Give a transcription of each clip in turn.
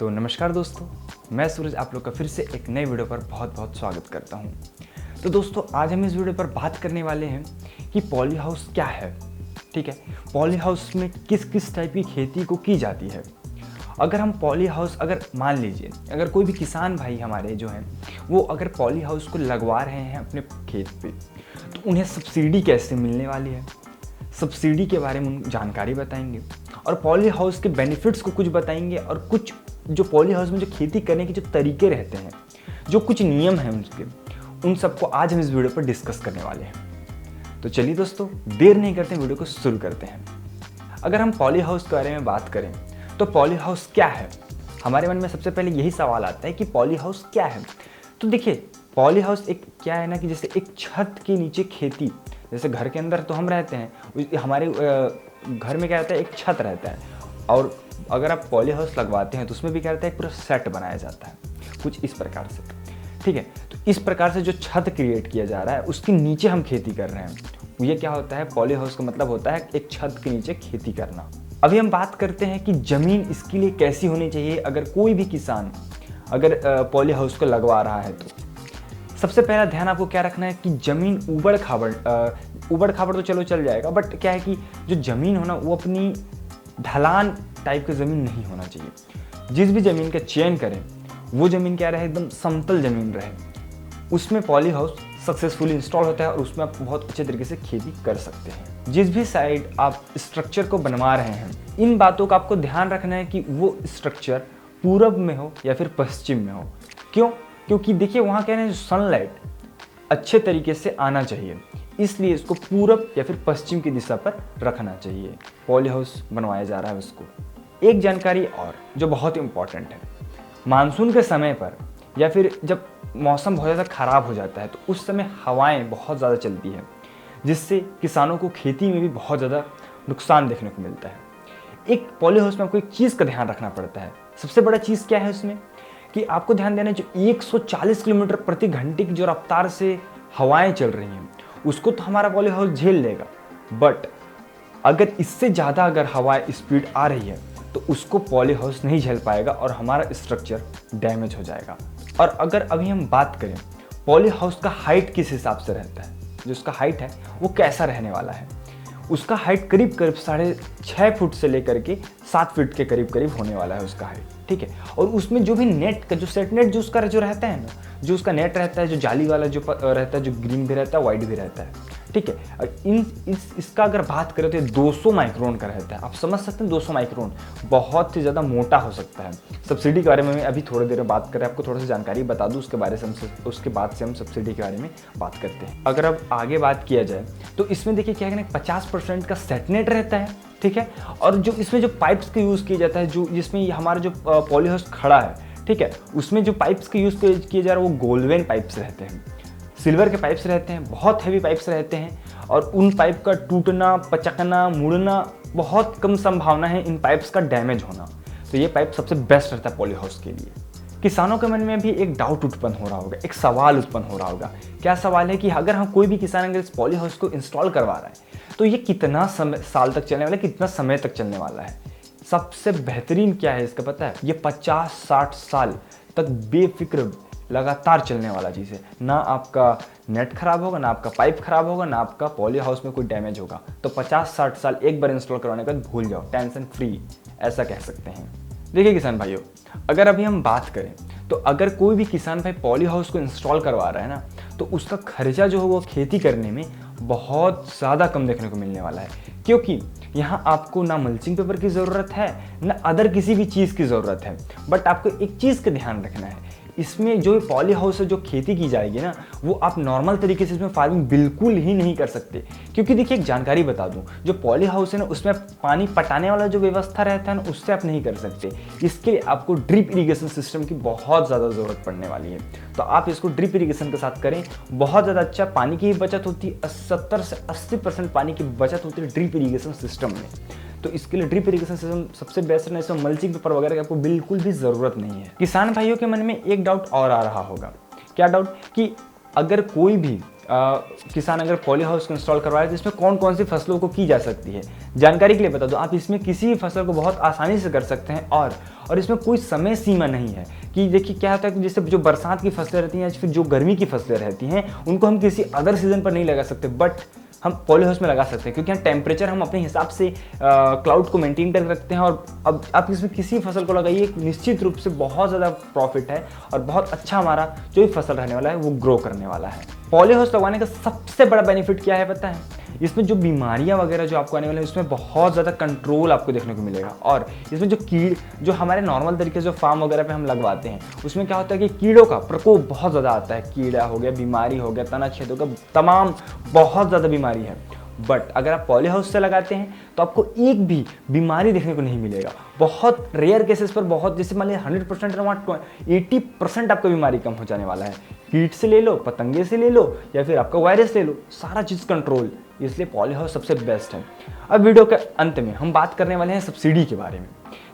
तो नमस्कार दोस्तों, मैं सूरज आप लोग का फिर से एक नए वीडियो पर बहुत बहुत स्वागत करता हूं। तो दोस्तों आज हम इस वीडियो पर बात करने वाले हैं कि पॉली हाउस क्या है। ठीक है, पॉली हाउस में किस किस टाइप की खेती को की जाती है। अगर हम पॉली हाउस मान लीजिए अगर कोई भी किसान भाई हमारे जो हैं वो अगर पॉली हाउस को लगवा रहे हैं अपने खेत पे, तो उन्हें सब्सिडी कैसे मिलने वाली है, सब्सिडी के बारे में जानकारी बताएंगे और पॉली हाउस के बेनिफिट्स को कुछ बताएंगे और कुछ जो पॉली हाउस में जो खेती करने के जो तरीके रहते हैं, जो कुछ नियम हैं उसके, उन सबको आज हम इस वीडियो पर डिस्कस करने वाले हैं। तो चलिए दोस्तों देर नहीं करते वीडियो को शुरू करते हैं। अगर हम पॉली हाउस के बारे में बात करें तो पॉली हाउस क्या है, हमारे मन में सबसे पहले यही सवाल आता है कि पॉली हाउस क्या है। तो देखिए पॉली हाउस एक क्या है ना कि जैसे एक छत के नीचे खेती, जैसे घर के अंदर तो हम रहते हैं, हमारे घर में क्या रहता है, एक छत रहता है और अगर आप पॉली हाउस लगवाते हैं तो उसमें भी क्या रहता है, पूरा सेट बनाया जाता है कुछ इस प्रकार से। ठीक है, तो इस प्रकार से जो छत क्रिएट किया जा रहा है उसके नीचे हम खेती कर रहे हैं। ये क्या होता है, पॉली हाउस का मतलब होता है एक छत के नीचे खेती करना। अभी हम बात करते हैं कि ज़मीन इसके लिए कैसी होनी चाहिए। अगर कोई भी किसान अगर पॉली हाउस को लगवा रहा है तो सबसे पहला ध्यान आपको क्या रखना है कि ज़मीन ऊबड़ खाबड़ तो चलो चल जाएगा, बट क्या है कि जो ज़मीन हो ना वो अपनी ढलान टाइप की ज़मीन नहीं होना चाहिए। जिस भी ज़मीन का चयन करें वो ज़मीन क्या रहे, एकदम समतल ज़मीन रहे, उसमें पॉली हाउस सक्सेसफुली इंस्टॉल होता है और उसमें आप बहुत अच्छे तरीके से खेती कर सकते हैं। जिस भी साइड आप स्ट्रक्चर को बनवा रहे हैं, इन बातों का आपको ध्यान रखना है कि वो स्ट्रक्चर पूरब में हो या फिर पश्चिम में हो। क्यों? क्योंकि देखिए वहाँ क्या है, जो सनलाइट अच्छे तरीके से आना चाहिए, इसलिए इसको पूरब या फिर पश्चिम की दिशा पर रखना चाहिए। पॉली हाउस बनवाया जा रहा है उसको। एक जानकारी और जो बहुत इंपॉर्टेंट है, मानसून के समय पर या फिर जब मौसम बहुत ज़्यादा ख़राब हो जाता है तो उस समय हवाएं बहुत ज़्यादा चलती है, जिससे किसानों को खेती में भी बहुत ज़्यादा नुकसान देखने को मिलता है। एक पॉली हाउस में आपको एक चीज़ का ध्यान रखना पड़ता है। सबसे बड़ा चीज़ क्या है उसमें कि आपको ध्यान देना है, जो 140 किलोमीटर प्रति घंटे की जो रफ्तार से हवाएं चल रही हैं उसको तो हमारा पॉली हाउस झेल लेगा, बट अगर इससे ज़्यादा अगर हवाएं स्पीड आ रही है तो उसको पॉली हाउस नहीं झेल पाएगा और हमारा स्ट्रक्चर डैमेज हो जाएगा। और अगर अभी हम बात करें पॉली हाउस का हाइट किस हिसाब से रहता है, जो उसका हाइट है वो कैसा रहने वाला है, उसका हाइट करीब 6.5 फुट से लेकर के 7 फीट के करीब होने वाला है उसका हाइट। ठीक है, और उसमें जो भी नेट का जो सेट नेट जो उसका जो रहता है ना, जो उसका नेट रहता है, जो जाली वाला जो रहता है, जो ग्रीन भी रहता है वाइट भी रहता है। ठीक है, और इसका अगर बात करें तो 200 माइक्रोन का रहता है। आप समझ सकते हैं 200 माइक्रोन बहुत ही ज़्यादा मोटा हो सकता है। सब्सिडी के बारे में मैं अभी थोड़ी देर में बात करें, आपको थोड़ा सा जानकारी बता दूं, उसके बाद से हम सब्सिडी के बारे में बात करते हैं। अगर अब आगे बात किया जाए तो इसमें देखिए क्या है ना, 50% का सेटनेट रहता है। ठीक है, और जो इसमें जो पाइप्स का यूज़ किया जाता है, जो जिसमें हमारा जो पॉली हाउस खड़ा है, ठीक है, उसमें जो पाइप्स का यूज़ किया जा रहा है वो गोल्डवेन पाइप्स रहते हैं, सिल्वर के पाइप्स रहते हैं, बहुत हैवी पाइप्स रहते हैं और उन पाइप का टूटना, पचकना, मुड़ना बहुत कम संभावना है इन पाइप्स का डैमेज होना। तो ये पाइप सबसे बेस्ट रहता है पॉली हाउस के लिए। किसानों के मन में भी एक डाउट उत्पन्न हो रहा होगा, एक सवाल उत्पन्न हो रहा होगा। क्या सवाल है कि अगर हम कोई भी किसान अगर इस पॉली हाउस को इंस्टॉल करवा रहा है तो ये कितना साल तक चलने वाला है, कितना समय तक चलने वाला है। सबसे बेहतरीन क्या है इसका पता है, ये 50-60 साल तक बेफिक्र लगातार चलने वाला चीज़ है। ना आपका नेट खराब होगा, ना आपका पाइप खराब होगा, ना आपका पॉली हाउस में कोई डैमेज होगा। तो 50-60 साल एक बार इंस्टॉल करवाने के बाद भूल जाओ, टेंशन फ्री, ऐसा कह सकते हैं। देखिए किसान भाइयों, अगर अभी हम बात करें तो अगर कोई भी किसान भाई पॉली हाउस को इंस्टॉल करवा रहा है ना, तो उसका खर्चा जो है वो खेती करने में बहुत ज़्यादा कम देखने को मिलने वाला है। क्योंकि यहाँ आपको ना मल्चिंग पेपर की ज़रूरत है, ना अदर किसी भी चीज़ की ज़रूरत है। बट आपको एक चीज़ का ध्यान रखना है, इसमें जो पॉली हाउस से जो खेती की जाएगी ना, वो आप नॉर्मल तरीके से इसमें फार्मिंग बिल्कुल ही नहीं कर सकते। क्योंकि देखिए एक जानकारी बता दूं, जो पॉली हाउस है ना उसमें पानी पटाने वाला जो व्यवस्था रहता है ना, उससे आप नहीं कर सकते। इसके लिए आपको ड्रिप इरिगेशन सिस्टम की बहुत ज़्यादा ज़रूरत पड़ने वाली है। तो आप इसको ड्रिप इरिगेशन के साथ करें, बहुत ज़्यादा अच्छा पानी की बचत होती है। 70 से 80% पानी की बचत होती है ड्रिप इरिगेशन सिस्टम में। तो इसके लिए ड्रिप इरिगेशन सिस्टम सबसे बेस्ट है। इसमें मल्चिंग पेपर वगैरह की आपको बिल्कुल भी ज़रूरत नहीं है। किसान भाइयों के मन में एक डाउट और आ रहा होगा। क्या डाउट? कि अगर कोई भी किसान अगर पॉली हाउस को इंस्टॉल करवाए तो इसमें कौन कौन सी फसलों को की जा सकती है। जानकारी के लिए बता दो, आप इसमें किसी भी फसल को बहुत आसानी से कर सकते हैं और इसमें कोई समय सीमा नहीं है। कि देखिए क्या होता है कि जैसे जो बरसात की फसलें रहती हैं या फिर जो गर्मी की फसलें रहती हैं उनको हम किसी अदर सीजन पर नहीं लगा सकते, बट हम पॉली हाउस में लगा सकते हैं, क्योंकि हम टेम्परेचर हम अपने हिसाब से क्लाउड को मेंटेन कर रखते हैं। और अब आप इसमें किसी फसल को लगाइए, निश्चित रूप से बहुत ज़्यादा प्रॉफिट है और बहुत अच्छा हमारा जो भी फसल रहने वाला है वो ग्रो करने वाला है। पॉली हाउस लगवाने का सबसे बड़ा बेनिफिट क्या है पता है? इसमें जो बीमारियां वगैरह जो आपको आने वाले हैं उसमें बहुत ज़्यादा कंट्रोल आपको देखने को मिलेगा। और इसमें जो हमारे नॉर्मल तरीके से जो फार्म वगैरह पे हम लगवाते हैं उसमें क्या होता है कि कीड़ों का प्रकोप बहुत ज़्यादा आता है। कीड़ा हो गया, बीमारी हो गया, तना छेद हो गया, तमाम बहुत ज़्यादा बीमारी है। बट अगर आप पॉली हाउस से लगाते हैं तो आपको एक भी बीमारी देखने को नहीं मिलेगा। बहुत रेयर केसेस पर, बहुत जैसे मान लीजिए 100% वहाँ 80% आपका बीमारी कम हो जाने वाला है। कीट से ले लो, पतंगे से ले लो या फिर आपका वायरस ले लो, सारा चीज़ कंट्रोल। इसलिए पॉली हाउस सबसे बेस्ट है। अब वीडियो के अंत में हम बात करने वाले हैं सब्सिडी के बारे में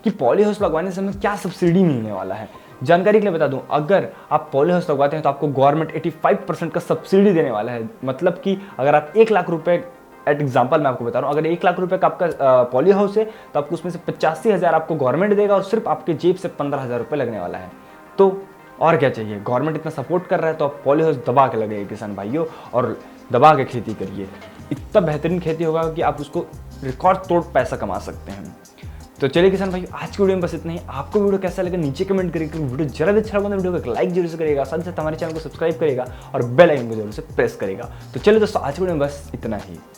कि पॉली हाउस लगवाने से हमें क्या सब्सिडी मिलने वाला है। जानकारी के लिए बता दूं, अगर आप पॉली हाउस लगवाते हैं तो आपको गवर्नमेंट 85% का सब्सिडी देने वाला है। मतलब कि अगर आप 1 लाख रुपए, एट एग्जाम्पल मैं आपको बता रहा हूँ, अगर 1 लाख रुपए का आपका पॉली हाउस है तो आपको उसमें से 85,000 आपको गवर्नमेंट देगा और सिर्फ आपके जेब से 15,000 रुपये लगने वाला है। तो और क्या चाहिए, गवर्नमेंट इतना सपोर्ट कर रहा है तो आप पॉली हाउस दबा के लगाइए किसान भाइयों, और दबा के खेती करिए। इतना बेहतरीन खेती होगा कि आप उसको रिकॉर्ड तोड़ पैसा कमा सकते हैं। तो चलिए किसान भाई, आज की वीडियो में बस इतना ही। आपको वीडियो कैसा लगा नीचे कमेंट करिएगा। वीडियो जरा भी अच्छा लगा तो वीडियो को एक लाइक जरूर से करिएगा, साथ साथ हमारे चैनल को सब्सक्राइब करेगा और बेल आइकन को जरूर से प्रेस करेगा। तो चलिए दोस्तों, आज की वीडियो में बस इतना ही।